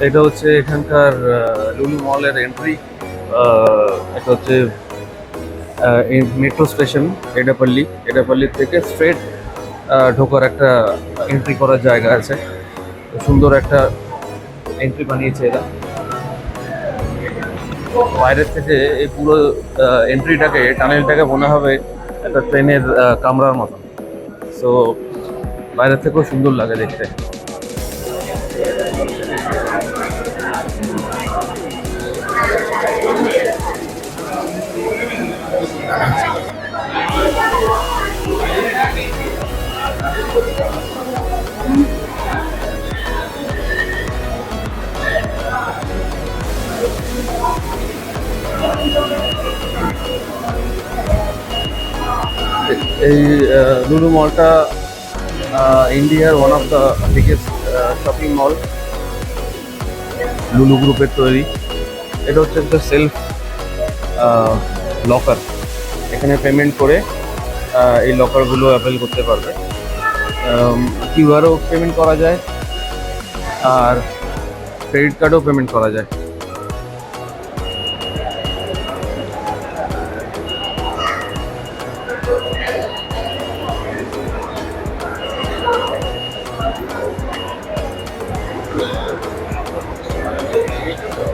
এটা হচ্ছে এখানকার লুলু মলের এন্ট্রি। এটা হচ্ছে মেট্রো স্টেশন এডাপল্লি। এডাপল্লি থেকে স্ট্রেট ঢোকার একটা এন্ট্রি করার জায়গা আছে। সুন্দর একটা এন্ট্রি বানিয়েছে এরা। বাইরের থেকে এই পুরো এন্ট্রিটাকে, টানেলটাকে মনে হবে একটা ট্রেনের কামরার মতো। সো বাইরের থেকেও সুন্দর লাগে দেখতে। এই লুলু মলটা ইন্ডিয়ার one of the biggest shopping mall. লুলু গ্রুপের তৈরি। এটা হচ্ছে একটা সেলফ লকার। এখানে পেমেন্ট করে এই লকারগুলো অ্যাভেল করতে পারবে। কিউআরও পেমেন্ট করা যায়, আর ক্রেডিট কার্ডও পেমেন্ট করা যায়।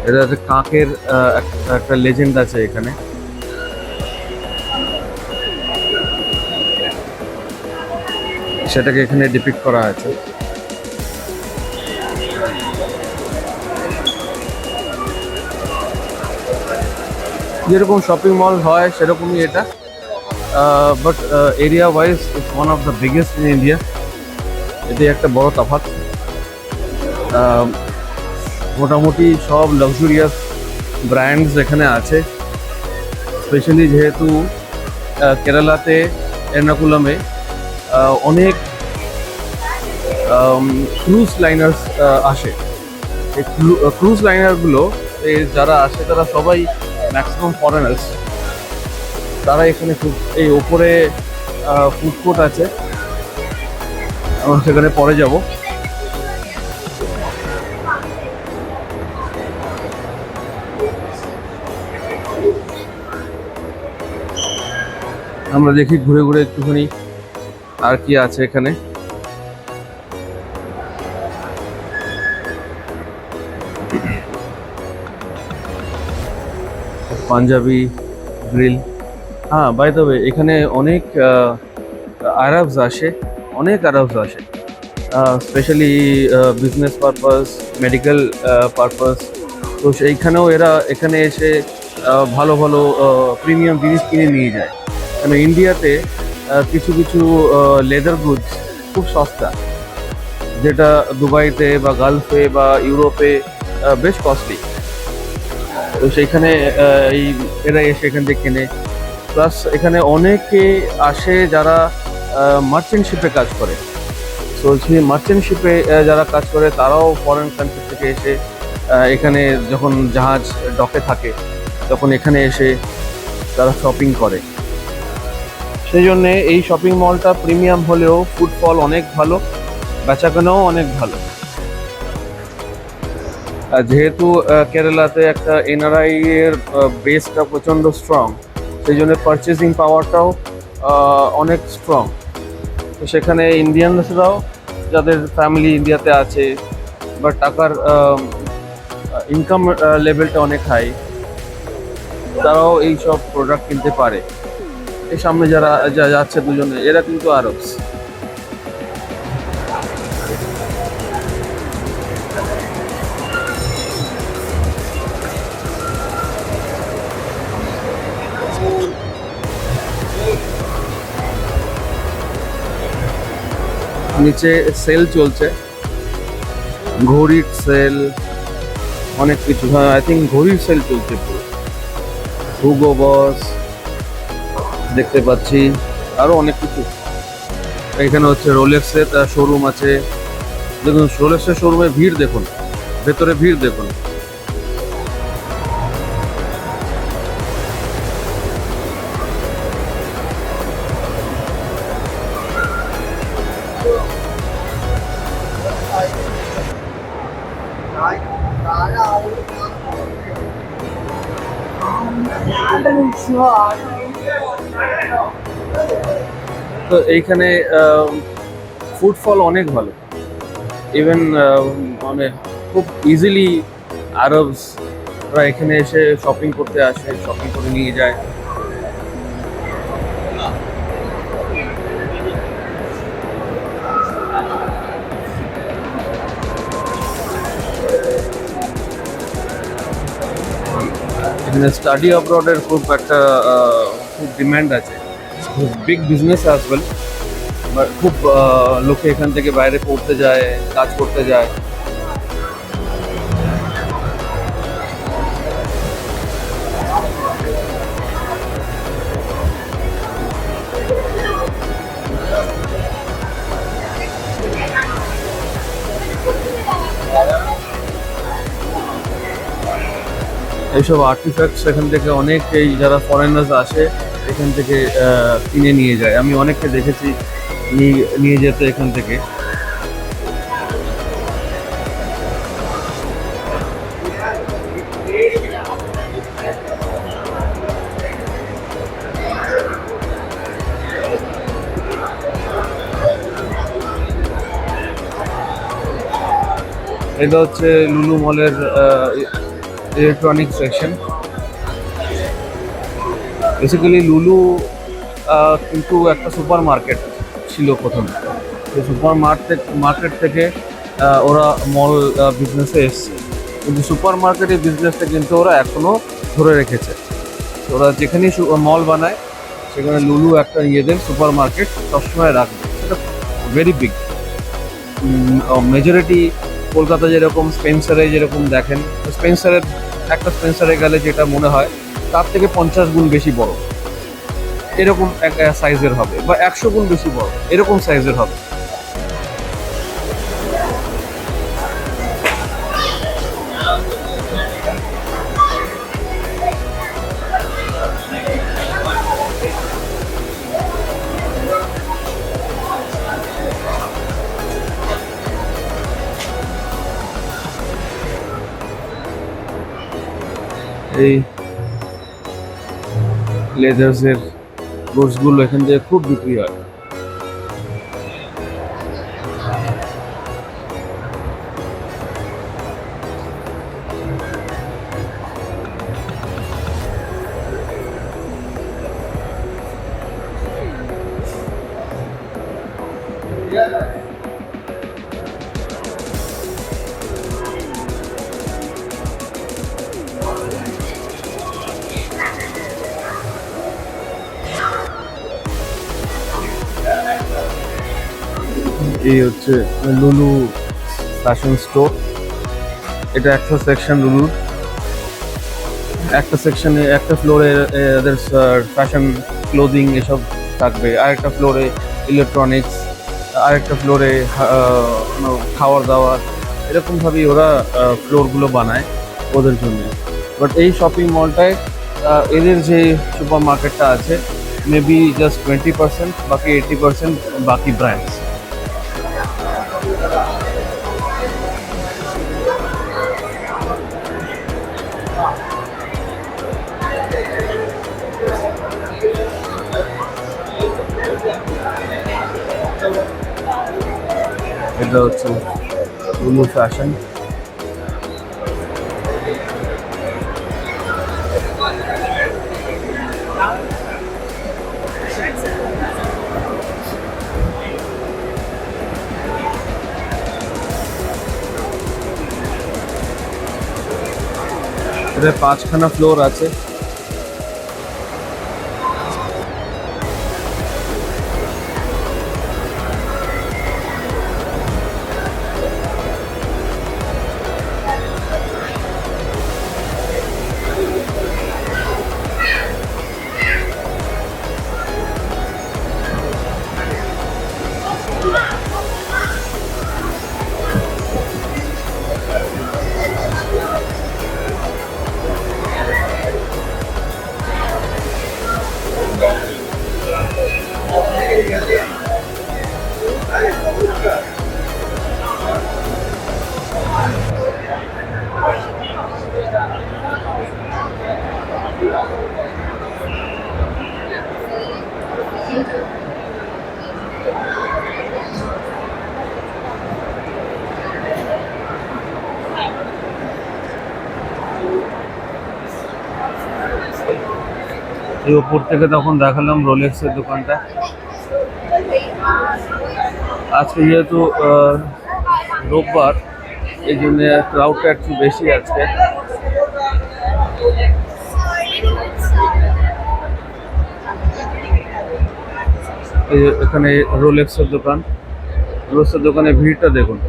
এটা একটা কাকের একটা লেজেন্ড আছে এখানে। সেটাকে এখানে ডিপিক্ট করা আছে। যেরকম শপিং মল হয় সেরকমই এটা, but area wise it's one of the biggest in India. এটি একটা বড় তফাৎ। মোটামুটি সব লাক্সুরিয়াস ব্র্যান্ডস এখানে আছে। স্পেশালি যেহেতু কেরালাতে এর্নাকুলামে অনেক ক্রুজ লাইনার্স আসে। এই ক্রুজ লাইনারগুলো যারা আসে তারা সবাই ম্যাক্সিমাম ফরেনার্স। তারা এখানে খুব, এই ওপরে ফুড কোর্ট আছে, আমরা সেখানে পরে যাব। আমরা দেখি ঘুরে ঘুরে একটুখানি আর কি আছে এখানে। পাঞ্জাবি গ্রিল। হ্যাঁ, বাই দ্য ওয়ে, এখানে অনেক আরবস আসে, অনেক আরবস আসে, specially business purpose, medical purpose. তো সেইখানেও এরা এখানে এসে ভালো ভালো প্রিমিয়াম জিনিস কিনে নিয়ে যায়। কেন ইন্ডিয়াতে কিছু কিছু লেদার গুডস খুব সস্তা, যেটা দুবাইতে বা গালফে বা ইউরোপে বেশ কস্টলি। তো সেইখানে এই এরা এসে এখান থেকে কেনে। প্লাস এখানে অনেকে আসে যারা মার্চেন্ট শিপে কাজ করে। তো সেই মার্চেন্ট শিপে যারা কাজ করে তারাও ফরেন কান্ট্রি থেকে এসে এখানে যখন জাহাজ ডকে থাকে তখন এখানে এসে তারা শপিং করে। সেই জন্যে এই শপিং মলটা প্রিমিয়াম হলেও ফুটফল অনেক ভালো, বেচাকেনাও অনেক ভালো। যেহেতু কেরালাতে একটা এনআরআই এর বেসটা প্রচণ্ড স্ট্রং, সেই জন্য পারচেজিং পাওয়ারটাও অনেক স্ট্রং। তো সেখানে ইন্ডিয়ানসরাও, যাদের ফ্যামিলি ইন্ডিয়াতে আছে বা টাকার ইনকাম লেভেলটা অনেক হাই, তারাও এই সব প্রোডাক্ট কিনতে পারে। এই সামনে যারা যাচ্ছে দুজনে, এরা কিন্তু আরবস। নিচে সেল চলছে, ঘড়ির সেল, অনেক কিছু। হ্যাঁ, আই থিঙ্ক ঘড়ির সেল চলছে পুরো। হুগো বস দেখতে পাচ্ছি, আরো অনেক কিছু। এখানে হচ্ছে রোলেক্সের শোরুম আছে। দেখুন রোলেক্সের শোরুমে ভিড় দেখুন, ভেতরে ভিড় দেখুন। তো এইখানে ফুটফল অনেক ভালো। ইভেন মানে খুব ইজিলি আরবস ওরা এখানে এসে শপিং করতে আসে, শপিং করে নিয়ে যায়। এখানে স্টাডি অ্যাব্রডের খুব একটা খুব ডিমান্ড আছে, খুব বিগ বিজনেস অ্যাজ ওয়েল। খুব লোকে এখান থেকে বাইরে পড়তে যায়, কাজ করতে যায়। এইসব আর্টিফ্যাক্টস এখান থেকে অনেক এই যারা ফরেনার্স আসে এখান থেকে কিনে নিয়ে যায়। আমি অনেককে দেখেছি নিয়ে যেতে এখান থেকে। এটা হচ্ছে লুলু মলের ইলেকট্রনিক সেকশন। বেসিক্যালি লুলু কিন্তু একটা সুপার মার্কেট ছিল প্রথমে। সেই সুপার মার্কেট থেকে ওরা মল বিজনেসে এসছে, কিন্তু সুপার মার্কেটের বিজনেসটা কিন্তু ওরা এখনও ধরে রেখেছে। ওরা যেখানেই মল বানায় সেখানে লুলু একটা নিজেদের সুপার মার্কেট সবসময় রাখবে। সেটা ভেরি বিগ। মেজরিটি কলকাতা যেরকম স্পেন্সারে যেরকম দেখেন, স্পেন্সারের একটা স্পেন্সারে গেলে যেটা মনে হয় তার থেকে 50 গুণ বেশি বড় এরকম এক সাইজের হবে, বা 100 গুণ বেশি বড় এরকম সাইজের হবে। এই লেদার্সের গুডসগুলো এখান থেকে খুব বিক্রি হয়। এই হচ্ছে লুলু ফ্যাশন স্টোর। এটা একটা সেকশন লুলুর, একটা সেকশনে একটা ফ্লোরে এদের ফ্যাশন ক্লোদিং এসব থাকবে, আরেকটা ফ্লোরে ইলেকট্রনিক্স, আরেকটা ফ্লোরে খাওয়ার দাওয়ার। এরকমভাবেই ওরা ফ্লোরগুলো বানায় ওদের জন্য। বাট এই শপিং মলটায় এদের যে সুপার মার্কেটটা আছে মেবি জাস্ট 20%, বাকি 80% বাকি ব্র্যান্ডস। এটা হচ্ছে লুলু ফ্যাশন। এটা 5খানা ফ্লোর আছে। এই ওপর থেকে তখন দেখালাম রোলেক্সের দোকানটা। আজকে যেহেতু রোববার, এই জন্য ক্রাউডটা একটু বেশি আজকে। এই যে এখানে রোলেক্সের দোকান, রোলেক্সের দোকানে ভিড়টা দেখুন।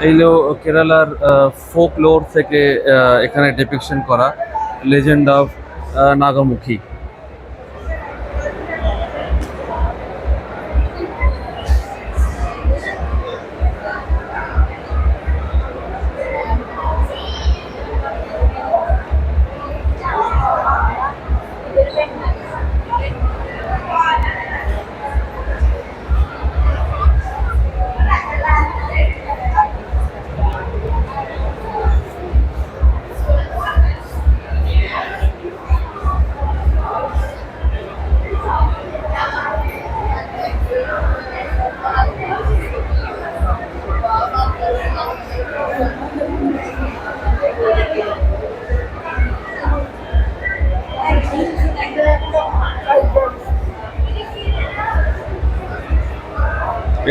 এইগুলো কেরালার ফোক লোর থেকে এখানে ডিপিকশন করা, লেজেন্ড অফ নাগামুখী।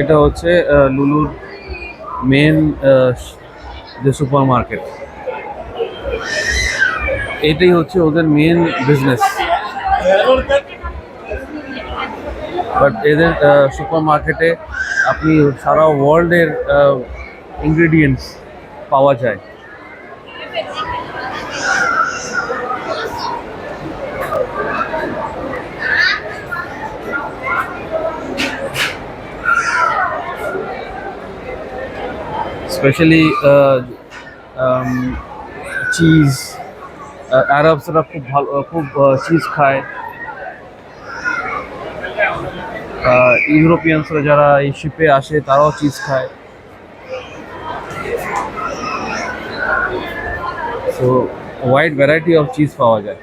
এটা হচ্ছে লুলুর মেন যে সুপার মার্কেট, এটাই হচ্ছে ওদের মেন বিজনেস। বাট এদের সুপার মার্কেটে আপনি সারা ওয়ার্ল্ডের ইনগ্রেডিয়েন্টস পাওয়া যায়। স্পেশালি চিজ, আরবসরা খুব ভালো, খুব চিজ খায়। ইউরোপিয়ানসরা যারা এই শিপে আসে তারাও চিজ খায়। So wide variety of cheese পাওয়া যায়।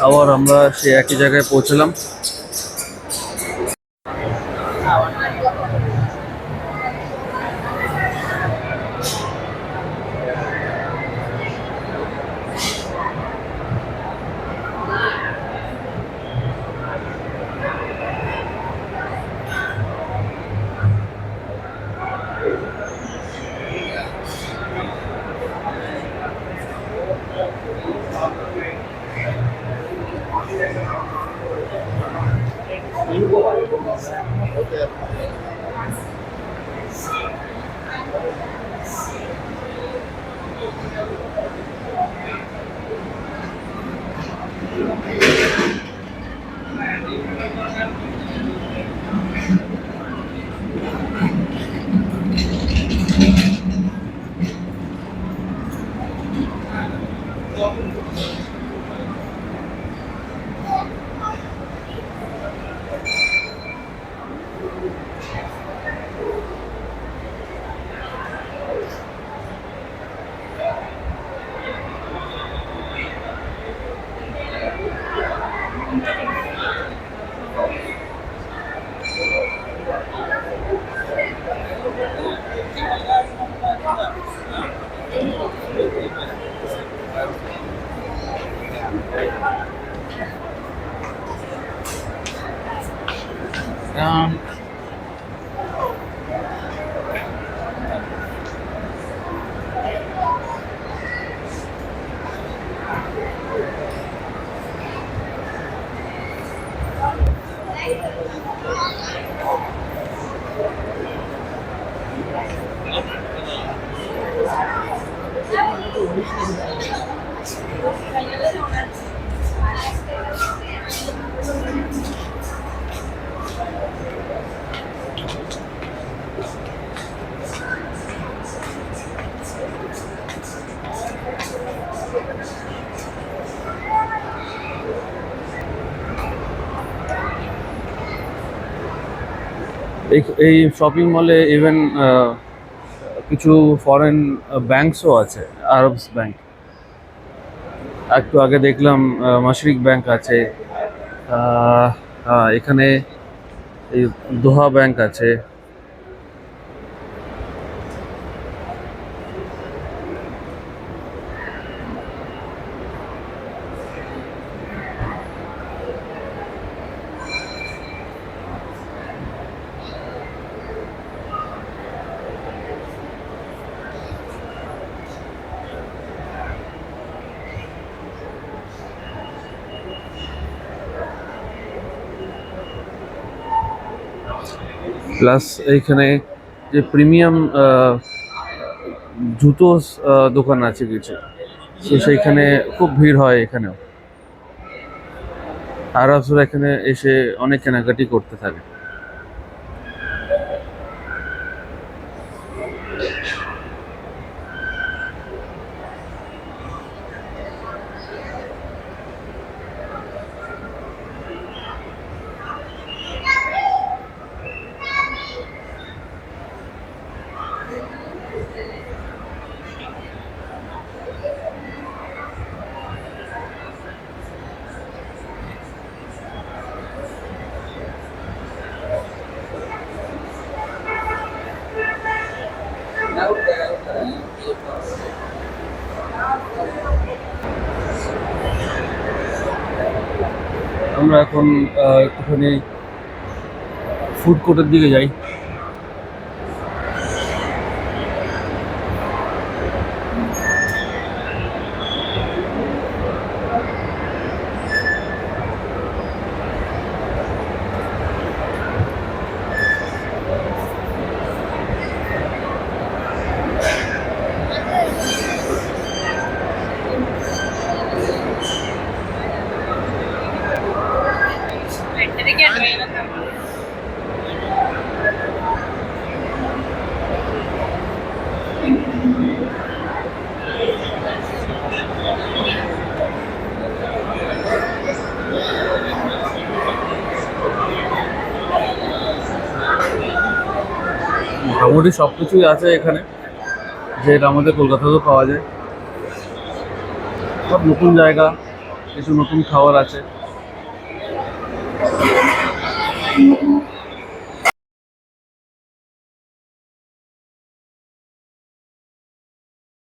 আবার আমরা সে একই জায়গায় পৌঁছলাম। এই শপিং মলে ইভেন কিছু ফরেন ব্যাংকসও আছে, আরবস ব্যাংক। একটু আগে দেখলাম মাশরিক ব্যাংক আছে, এখানে এই দোহা ব্যাংক আছে। প্লাস এইখানে যে প্রিমিয়াম জুতো দোকান আছে কিছু, তো সেইখানে খুব ভিড় হয় এখানেও। আরবসরা এখানে এসে অনেক কেনাকাটি করতে থাকে। আমরা এখন একটুখানি ফুড কোর্টের দিকে যাই। মোটামুটি সব কিছুই আছে এখানে, যেটা আমাদের কলকাতাতেও পাওয়া যায়। সব নতুন জায়গা, কিছু নতুন খাবার আছে।